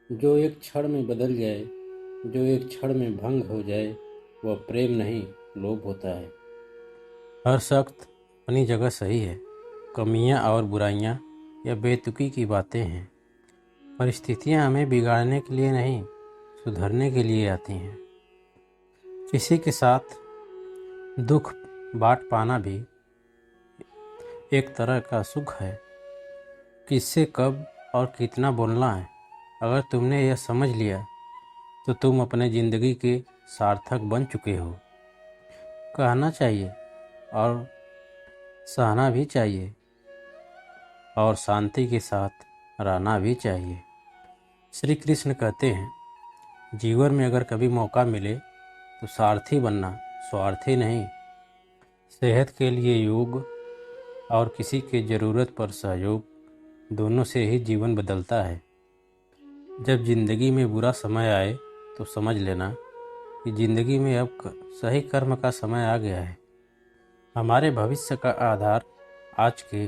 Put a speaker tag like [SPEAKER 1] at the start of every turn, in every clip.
[SPEAKER 1] जो एक क्षण में बदल जाए, जो एक क्षण में भंग हो जाए, वह प्रेम नहीं, लोभ होता है। हर शख्स अपनी जगह सही है। कमियां और बुराइयां या बेतुकी की बातें हैं। परिस्थितियां हमें बिगाड़ने के लिए नहीं, सुधरने के लिए आती हैं। किसी के साथ दुख बांट पाना भी एक तरह का सुख है। किससे कब और कितना बोलना है, अगर तुमने यह समझ लिया तो तुम अपने ज़िंदगी के सार्थक बन चुके हो। कहना चाहिए और सहना भी चाहिए और शांति के साथ रहना भी चाहिए। श्री कृष्ण कहते हैं, जीवन में अगर कभी मौका मिले तो सारथी बनना, स्वार्थी नहीं। सेहत के लिए योग और किसी के ज़रूरत पर सहयोग, दोनों से ही जीवन बदलता है। जब ज़िंदगी में बुरा समय आए तो समझ लेना कि ज़िंदगी में अब सही कर्म का समय आ गया है। हमारे भविष्य का आधार आज के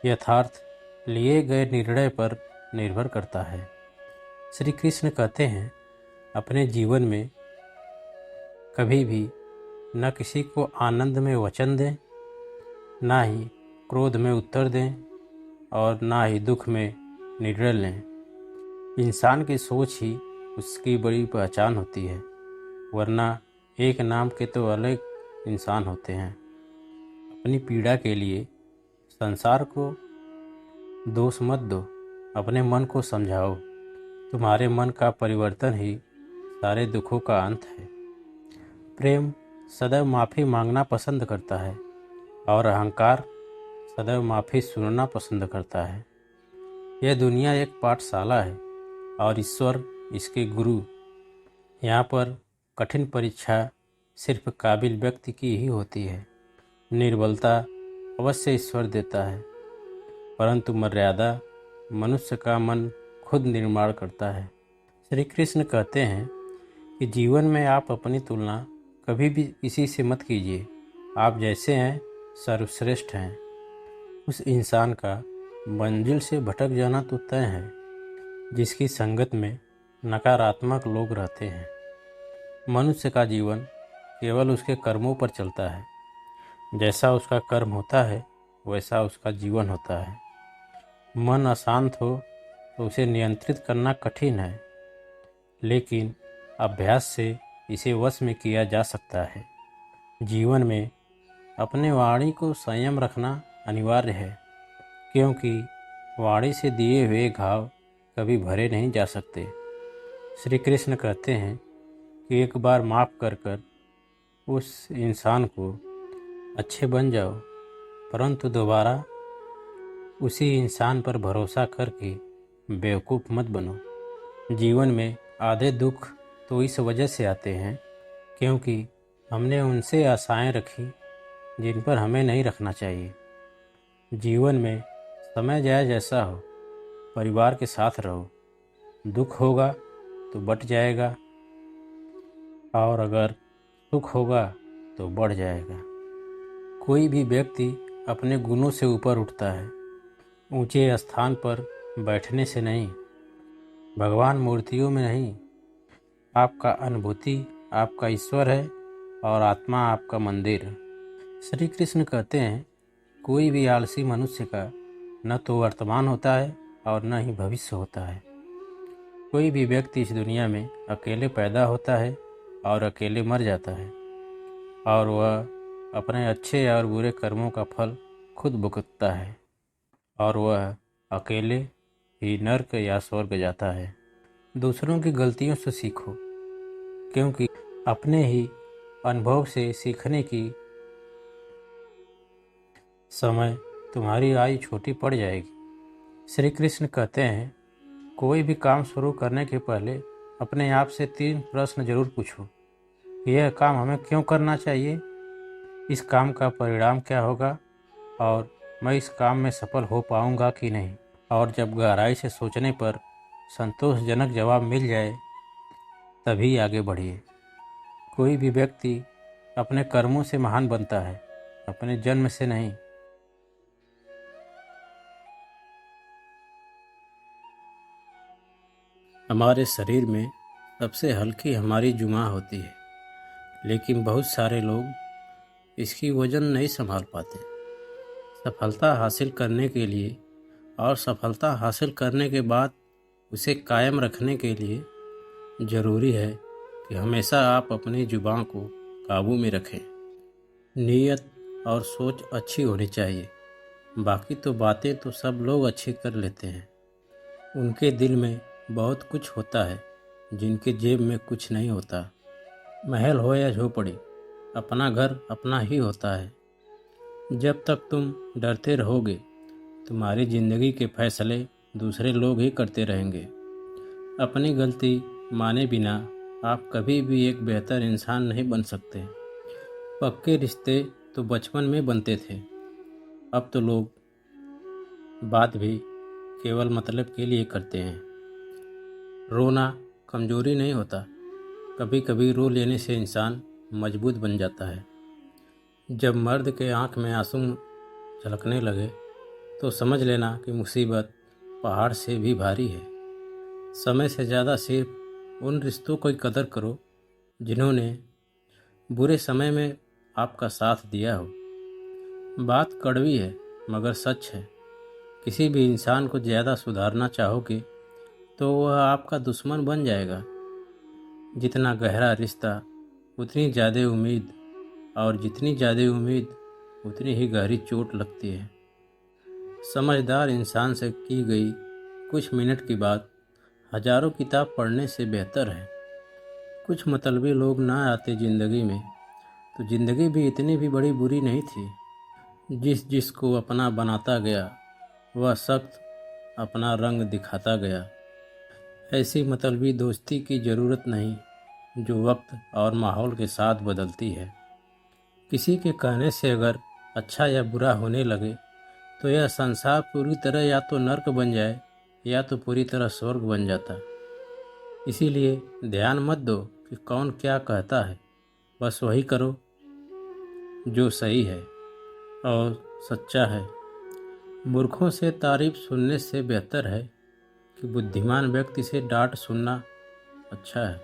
[SPEAKER 1] यथार्थ लिए गए निर्णय पर निर्भर करता है। श्री कृष्ण कहते हैं, अपने जीवन में कभी भी न किसी को आनंद में वचन दें, ना ही क्रोध में उत्तर दें और ना ही दुख में निर्णय लें। इंसान की सोच ही उसकी बड़ी पहचान होती है, वरना एक नाम के तो अलग इंसान होते हैं। अपनी पीड़ा के लिए संसार को दोष मत दो, अपने मन को समझाओ। तुम्हारे मन का परिवर्तन ही सारे दुखों का अंत है। प्रेम सदैव माफ़ी मांगना पसंद करता है और अहंकार सदैव माफ़ी सुनना पसंद करता है। यह दुनिया एक पाठशाला है और ईश्वर इसके गुरु। यहाँ पर कठिन परीक्षा सिर्फ काबिल व्यक्ति की ही होती है। निर्बलता अवश्य ईश्वर देता है, परंतु मर्यादा मनुष्य का मन खुद निर्माण करता है। श्री कृष्ण कहते हैं कि जीवन में आप अपनी तुलना कभी भी किसी से मत कीजिए। आप जैसे हैं सर्वश्रेष्ठ हैं। उस इंसान का मंजिल से भटक जाना तो तय है जिसकी संगत में नकारात्मक लोग रहते हैं। मनुष्य का जीवन केवल उसके कर्मों पर चलता है। जैसा उसका कर्म होता है वैसा उसका जीवन होता है। मन अशांत हो तो उसे नियंत्रित करना कठिन है, लेकिन अभ्यास से इसे वश में किया जा सकता है। जीवन में अपने वाणी को संयम रखना अनिवार्य है, क्योंकि वाणी से दिए हुए घाव कभी भरे नहीं जा सकते। श्री कृष्ण कहते हैं कि एक बार माफ़ कर कर उस इंसान को अच्छे बन जाओ, परंतु दोबारा उसी इंसान पर भरोसा करके बेवकूफ़ मत बनो। जीवन में आधे दुख तो इस वजह से आते हैं क्योंकि हमने उनसे आशाएं रखी जिन पर हमें नहीं रखना चाहिए। जीवन में समय जाए जैसा हो, परिवार के साथ रहो। दुख होगा तो बट जाएगा और अगर सुख होगा तो बढ़ जाएगा। कोई भी व्यक्ति अपने गुणों से ऊपर उठता है, ऊंचे स्थान पर बैठने से नहीं। भगवान मूर्तियों में नहीं, आपका अनुभूति आपका ईश्वर है और आत्मा आपका मंदिर। श्री कृष्ण कहते हैं, कोई भी आलसी मनुष्य का न तो वर्तमान होता है और न ही भविष्य होता है। कोई भी व्यक्ति इस दुनिया में अकेले पैदा होता है और अकेले मर जाता है, और वह अपने अच्छे और बुरे कर्मों का फल खुद भुगतता है, और वह अकेले ही नर्क या स्वर्ग जाता है। दूसरों की गलतियों से सीखो, क्योंकि अपने ही अनुभव से सीखने की समय तुम्हारी आयु छोटी पड़ जाएगी। श्री कृष्ण कहते हैं, कोई भी काम शुरू करने के पहले अपने आप से 3 प्रश्न जरूर पूछो। यह काम हमें क्यों करना चाहिए, इस काम का परिणाम क्या होगा, और मैं इस काम में सफल हो पाऊंगा कि नहीं। और जब गहराई से सोचने पर संतोषजनक जवाब मिल जाए तभी आगे बढ़िए। कोई भी व्यक्ति अपने कर्मों से महान बनता है, अपने जन्म से नहीं। हमारे शरीर में सबसे हल्की हमारी जुबान होती है, लेकिन बहुत सारे लोग इसकी वजन नहीं संभाल पाते। सफलता हासिल करने के लिए और सफलता हासिल करने के बाद उसे कायम रखने के लिए ज़रूरी है कि हमेशा आप अपनी जुबान को काबू में रखें। नीयत और सोच अच्छी होनी चाहिए। बाकी तो बातें तो सब लोग अच्छी कर लेते हैं। उनके दिल में बहुत कुछ होता है जिनके जेब में कुछ नहीं होता। महल हो या झोपड़ी, अपना घर अपना ही होता है। जब तक तुम डरते रहोगे, तुम्हारी ज़िंदगी के फैसले दूसरे लोग ही करते रहेंगे। अपनी गलती माने बिना आप कभी भी एक बेहतर इंसान नहीं बन सकते। पक्के रिश्ते तो बचपन में बनते थे, अब तो लोग बात भी केवल मतलब के लिए करते हैं। रोना कमजोरी नहीं होता, कभी कभी रो लेने से इंसान मजबूत बन जाता है। जब मर्द के आंख में आंसू झलकने लगे तो समझ लेना कि मुसीबत पहाड़ से भी भारी है। समय से ज़्यादा सिर्फ उन रिश्तों की कदर करो जिन्होंने बुरे समय में आपका साथ दिया हो। बात कड़वी है मगर सच है। किसी भी इंसान को ज़्यादा सुधारना चाहोगे तो वह आपका दुश्मन बन जाएगा। जितना गहरा रिश्ता उतनी ज़्यादा उम्मीद, और जितनी ज़्यादा उम्मीद उतनी ही गहरी चोट लगती है। समझदार इंसान से की गई कुछ मिनट की बात हजारों किताब पढ़ने से बेहतर है। कुछ मतलबी लोग ना आते ज़िंदगी में तो ज़िंदगी भी इतनी भी बड़ी बुरी नहीं थी। जिसको अपना बनाता गया वह सख्त अपना रंग दिखाता गया। ऐसी मतलबी दोस्ती की ज़रूरत नहीं जो वक्त और माहौल के साथ बदलती है। किसी के कहने से अगर अच्छा या बुरा होने लगे तो यह संसार पूरी तरह या तो नर्क बन जाए या तो पूरी तरह स्वर्ग बन जाता। इसीलिए ध्यान मत दो कि कौन क्या कहता है, बस वही करो जो सही है और सच्चा है। मूर्खों से तारीफ सुनने से बेहतर है कि बुद्धिमान व्यक्ति से डांट सुनना अच्छा है।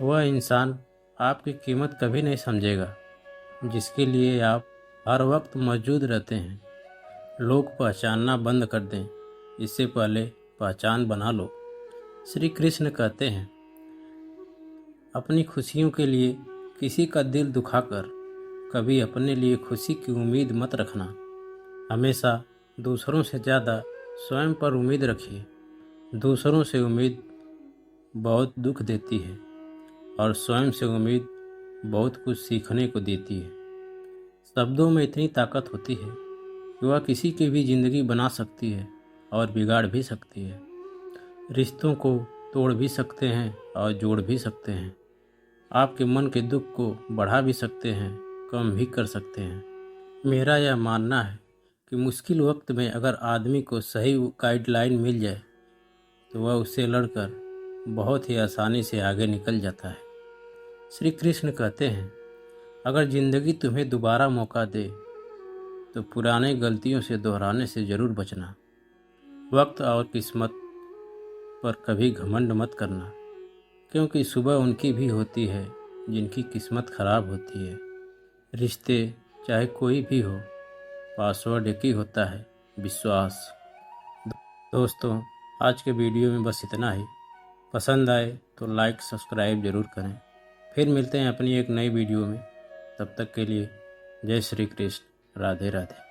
[SPEAKER 1] वह इंसान आपकी कीमत कभी नहीं समझेगा जिसके लिए आप हर वक्त मौजूद रहते हैं। लोग पहचानना बंद कर दें, इससे पहले पहचान बना लो। श्री कृष्ण कहते हैं, अपनी खुशियों के लिए किसी का दिल दुखाकर कभी अपने लिए खुशी की उम्मीद मत रखना। हमेशा दूसरों से ज़्यादा स्वयं पर उम्मीद रखिए। दूसरों से उम्मीद बहुत दुख देती है और स्वयं से उम्मीद बहुत कुछ सीखने को देती है। शब्दों में इतनी ताकत होती है कि वह किसी की भी ज़िंदगी बना सकती है और बिगाड़ भी सकती है। रिश्तों को तोड़ भी सकते हैं और जोड़ भी सकते हैं। आपके मन के दुख को बढ़ा भी सकते हैं, कम भी कर सकते हैं। मेरा यह मानना है कि मुश्किल वक्त में अगर आदमी को सही गाइडलाइन मिल जाए तो वह उससे लड़कर बहुत ही आसानी से आगे निकल जाता है। श्री कृष्ण कहते हैं, अगर ज़िंदगी तुम्हें दोबारा मौका दे तो पुराने गलतियों से दोहराने से ज़रूर बचना। वक्त और किस्मत पर कभी घमंड मत करना, क्योंकि सुबह उनकी भी होती है जिनकी किस्मत खराब होती है। रिश्ते चाहे कोई भी हो, पासवर्ड एक ही होता है, विश्वास। दोस्तों, आज के वीडियो में बस इतना ही। पसंद आए तो लाइक सब्सक्राइब ज़रूर करें। फिर मिलते हैं अपनी एक नई वीडियो में। तब तक के लिए जय श्री कृष्ण, राधे राधे।